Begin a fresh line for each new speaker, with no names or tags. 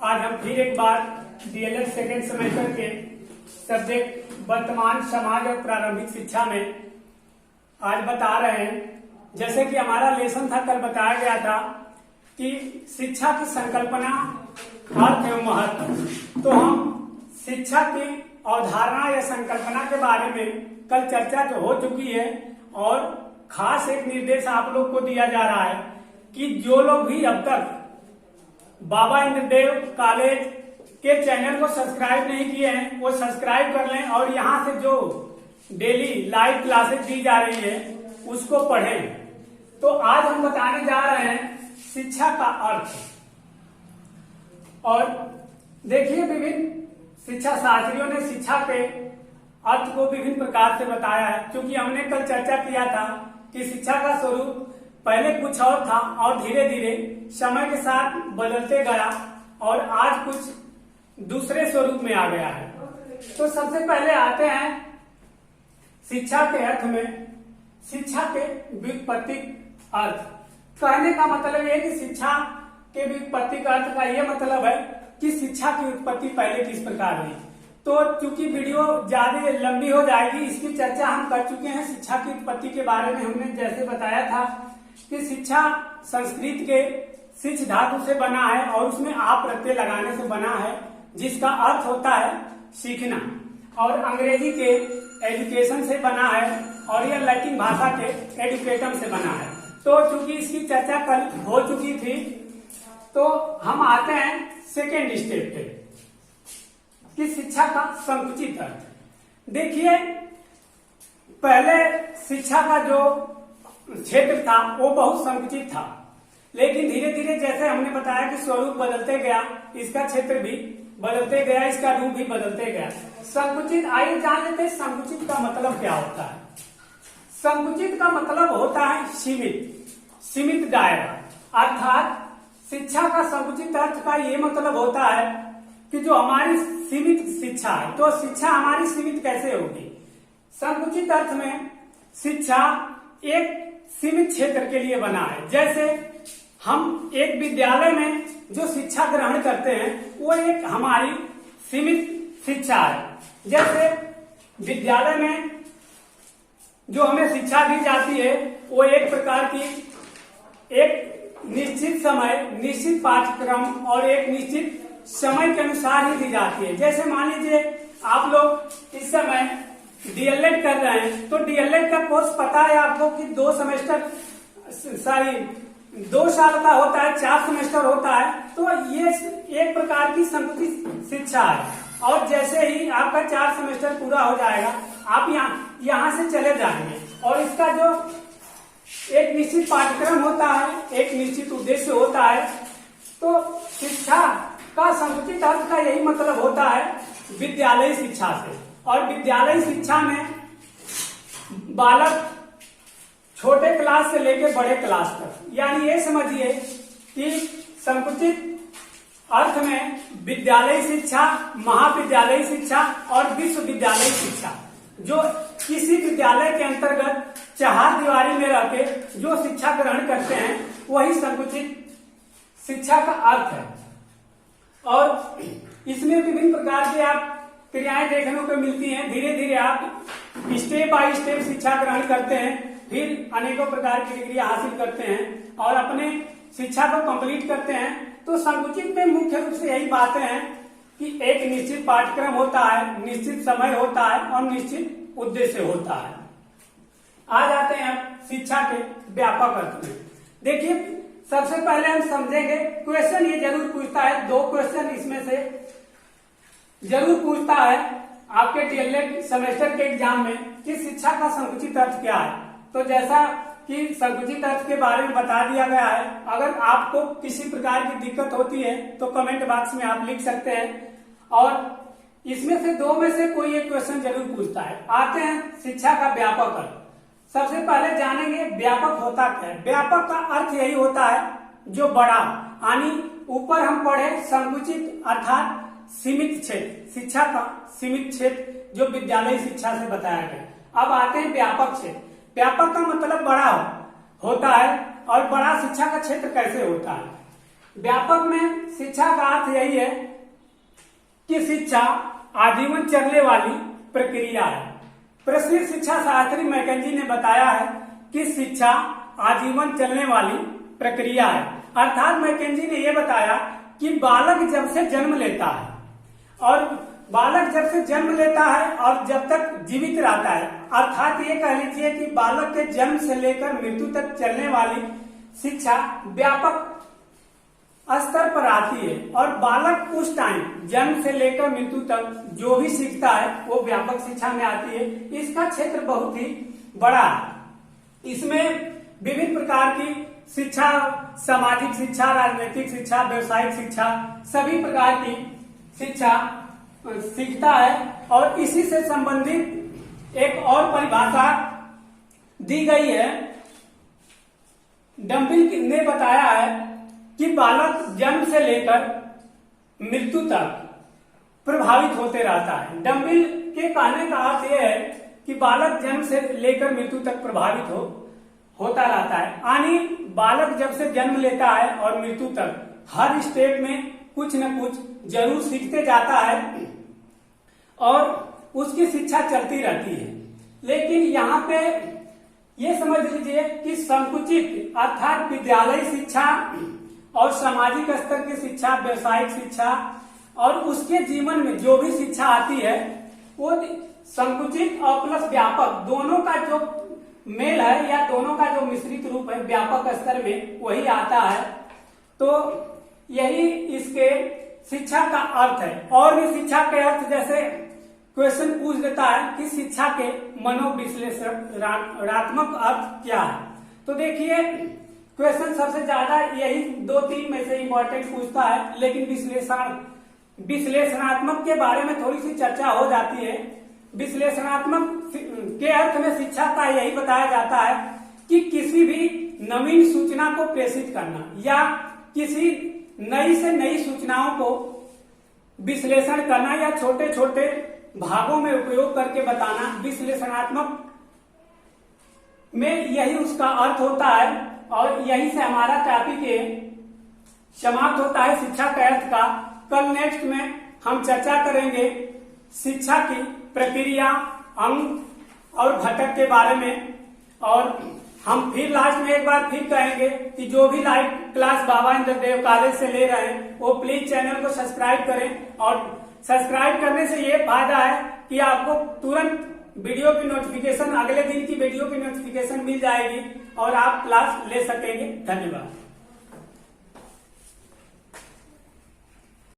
आज हम फिर एक बार डीएलएड सेकेंड सेमेस्टर के सब्जेक्ट वर्तमान समाज और प्रारंभिक शिक्षा में आज बता रहे हैं। जैसे कि हमारा लेसन था, कल बताया गया था कि शिक्षा की संकल्पना, अर्थ एवं महत्व। तो हम शिक्षा की अवधारणा या संकल्पना के बारे में कल चर्चा तो हो चुकी है और खास एक निर्देश आप लोग को दिया जा रहा है कि जो लोग भी अब तक बाबा इंद्रदेव कॉलेज के चैनल को सब्सक्राइब नहीं किए हैं वो सब्सक्राइब कर लें और यहाँ से जो डेली लाइव क्लासेस दी जा रही है उसको पढ़ें। तो आज हम बताने जा रहे हैं शिक्षा का अर्थ। और देखिए, विभिन्न शिक्षा शास्त्रियों ने शिक्षा के अर्थ को विभिन्न प्रकार से बताया है। क्योंकि हमने कल चर्चा किया था कि शिक्षा का स्वरूप पहले कुछ और था और धीरे धीरे समय के साथ बदलते गया और आज कुछ दूसरे स्वरूप में आ गया है। तो सबसे पहले आते हैं शिक्षा के अर्थ में। शिक्षा के व्युत्पत्तिक अर्थ कहने का मतलब है कि शिक्षा के व्युत्पत्तिक अर्थ का यह मतलब है कि शिक्षा की उत्पत्ति पहले किस प्रकार हुई। तो चूंकि वीडियो ज्यादा लंबी हो जाएगी, इसकी चर्चा हम कर चुके हैं। शिक्षा की उत्पत्ति के बारे में हमने जैसे बताया था कि शिक्षा संस्कृत के शिक्ष धातु से बना है और उसमें आप प्रत्यय लगाने से बना है, जिसका अर्थ होता है सीखना। और अंग्रेजी के एजुकेशन से बना है और यह लैटिन भाषा के एडुकेटम से बना है। तो चूंकि इसकी चर्चा कल हो चुकी थी, तो हम आते हैं सेकेंड स्टेप पे कि शिक्षा का संकुचित अर्थ। देखिए, पहले शिक्षा का जो क्षेत्र था वो बहुत संकुचित था, लेकिन धीरे धीरे जैसे हमने बताया कि स्वरूप बदलते गया, इसका क्षेत्र भी बदलते गया, इसका रूप भी बदलते गया। संकुचित, आइए जान लेते हैं संकुचित का मतलब क्या होता है। संकुचित का मतलब होता है सीमित, सीमित दायरा। अर्थात शिक्षा का संकुचित अर्थ का ये मतलब होता है कि जो हमारी सीमित शिक्षा है, तो शिक्षा हमारी सीमित कैसे होगी। संकुचित अर्थ में शिक्षा एक सीमित क्षेत्र के लिए बना है। जैसे हम एक विद्यालय में जो शिक्षा ग्रहण करते हैं वो एक हमारी सीमित शिक्षा है। जैसे विद्यालय में जो हमें शिक्षा दी जाती है वो एक प्रकार की एक निश्चित समय, निश्चित पाठ्यक्रम और एक निश्चित समय के अनुसार ही दी जाती है। जैसे मान लीजिए आप लोग इस समय डीएलएड कर रहे हैं, तो डीएलएड का कोर्स पता है आपको कि 2 साल का होता है, 4 सेमेस्टर होता है। तो ये एक प्रकार की संकुचित शिक्षा है। और जैसे ही आपका 4 सेमेस्टर पूरा हो जाएगा, आप यहाँ से चले जाएंगे और इसका जो एक निश्चित पाठ्यक्रम होता है, एक निश्चित उद्देश्य होता है। तो शिक्षा का संकुचित अर्थ का यही मतलब होता है विद्यालयी शिक्षा से। और विद्यालयी शिक्षा में बालक छोटे क्लास से लेकर बड़े क्लास तक, यानी ये समझिए कि संकुचित अर्थ में विद्यालयी शिक्षा, महाविद्यालयी शिक्षा और विश्वविद्यालयी शिक्षा, जो किसी विद्यालय के अंतर्गत चार दीवारी में रहकर जो शिक्षा ग्रहण करते हैं वही संकुचित शिक्षा का अर्थ है। और इसमें विभिन्न प्रकार के आप क्रियाएं देखने को मिलती हैं। धीरे धीरे आप स्टेप बाय स्टेप शिक्षा ग्रहण करते हैं, फिर अनेकों प्रकार की डिग्री हासिल करते हैं और अपने शिक्षा को कंप्लीट करते हैं। तो संकुचित में मुख्य रूप से यही बातें हैं कि एक निश्चित पाठ्यक्रम होता है, निश्चित समय होता है और निश्चित उद्देश्य होता है। आ जाते हैं अब शिक्षा के व्यापक अर्थ में। देखिए, सबसे पहले हम समझेंगे, क्वेश्चन ये जरूर पूछता है, 2 क्वेश्चन इसमें से जरूर पूछता है आपके डीएलएड सेमेस्टर के एग्जाम में कि शिक्षा का संकुचित अर्थ क्या है। तो जैसा कि संकुचित अर्थ के बारे में बता दिया गया है, अगर आपको किसी प्रकार की दिक्कत होती है तो कमेंट बॉक्स में आप लिख सकते हैं और इसमें से 2 में से कोई एक क्वेश्चन जरूर पूछता है। आते हैं शिक्षा का व्यापक अर्थ। सबसे पहले जानेंगे व्यापक होता क्या है। व्यापक का अर्थ यही होता है जो बड़ा, यानी ऊपर हम पढ़े संकुचित अर्थात सीमित क्षेत्र, शिक्षा का सीमित क्षेत्र जो विद्यालय शिक्षा से बताया गया। अब आते हैं व्यापक क्षेत्र। व्यापक का मतलब बड़ा होता है और बड़ा शिक्षा का क्षेत्र कैसे होता है। व्यापक में शिक्षा का अर्थ यही है कि शिक्षा आजीवन चलने वाली प्रक्रिया है। प्रसिद्ध शिक्षा शास्त्री मैकेंजी ने बताया है कि शिक्षा आजीवन चलने वाली प्रक्रिया है। अर्थात मैकेंजी ने यह बताया कि बालक जब से जन्म लेता है और बालक जब से जन्म लेता है और जब तक जीवित रहता है, अर्थात ये कह लीजिए कि बालक के जन्म से लेकर मृत्यु तक चलने वाली शिक्षा व्यापक स्तर पर आती है। और बालक उस टाइम जन्म से लेकर मृत्यु तक जो भी सीखता है वो व्यापक शिक्षा में आती है। इसका क्षेत्र बहुत ही बड़ा है। इसमें विभिन्न प्रकार की शिक्षा, सामाजिक शिक्षा, राजनीतिक शिक्षा, व्यवसायिक शिक्षा, सभी प्रकार की शिक्षा सीखता है। और इसी से संबंधित एक और परिभाषा दी गई है। डम्बिल ने बताया है कि बालक जन्म से लेकर मृत्यु तक प्रभावित होते रहता है। डम्बिल के कहने का अर्थ यह है कि बालक जन्म से लेकर मृत्यु तक प्रभावित होता रहता है। यानी बालक जब से जन्म लेता है और मृत्यु तक हर स्टेप में कुछ न कुछ जरूर सीखते जाता है और उसकी शिक्षा चलती रहती है। लेकिन यहाँ पे ये समझ लीजिए कि संकुचित अर्थात विद्यालय शिक्षा और सामाजिक स्तर की शिक्षा, व्यवसायिक शिक्षा और उसके जीवन में जो भी शिक्षा आती है वो संकुचित और प्लस व्यापक दोनों का जो मेल है या दोनों का जो मिश्रित रूप है व्यापक स्तर में वही आता है। तो यही इसके शिक्षा का अर्थ है। और भी शिक्षा के अर्थ जैसे क्वेश्चन पूछ देता है कि शिक्षा के मनोविश्लेषणात्मक अर्थ क्या है। तो देखिए क्वेश्चन सबसे ज्यादा यही 2-3 में से इंपॉर्टेंट पूछता है, लेकिन विश्लेषणात्मक के बारे में थोड़ी सी चर्चा हो जाती है। विश्लेषणात्मक के अर्थ में शिक्षा का यही बताया जाता है कि किसी भी नवीन सूचना को प्रेषित करना या किसी नई से नई सूचनाओं को विश्लेषण करना या छोटे छोटे भागों में उपयोग करके बताना, विश्लेषणात्मक में यही उसका अर्थ होता है। और यही से हमारा टॉपिक समाप्त होता है शिक्षा के अर्थ का। कल नेक्स्ट में हम चर्चा करेंगे शिक्षा की प्रक्रिया, अंग और घटक के बारे में। और हम फिर लास्ट में एक बार फिर कहेंगे कि जो भी लाइव क्लास बाबा इंद्रदेव कॉलेज से ले रहे हैं वो प्लीज चैनल को सब्सक्राइब करें। और सब्सक्राइब करने से ये फायदा है कि आपको तुरंत वीडियो की नोटिफिकेशन, अगले दिन की वीडियो की नोटिफिकेशन मिल जाएगी और आप क्लास ले सकेंगे। धन्यवाद।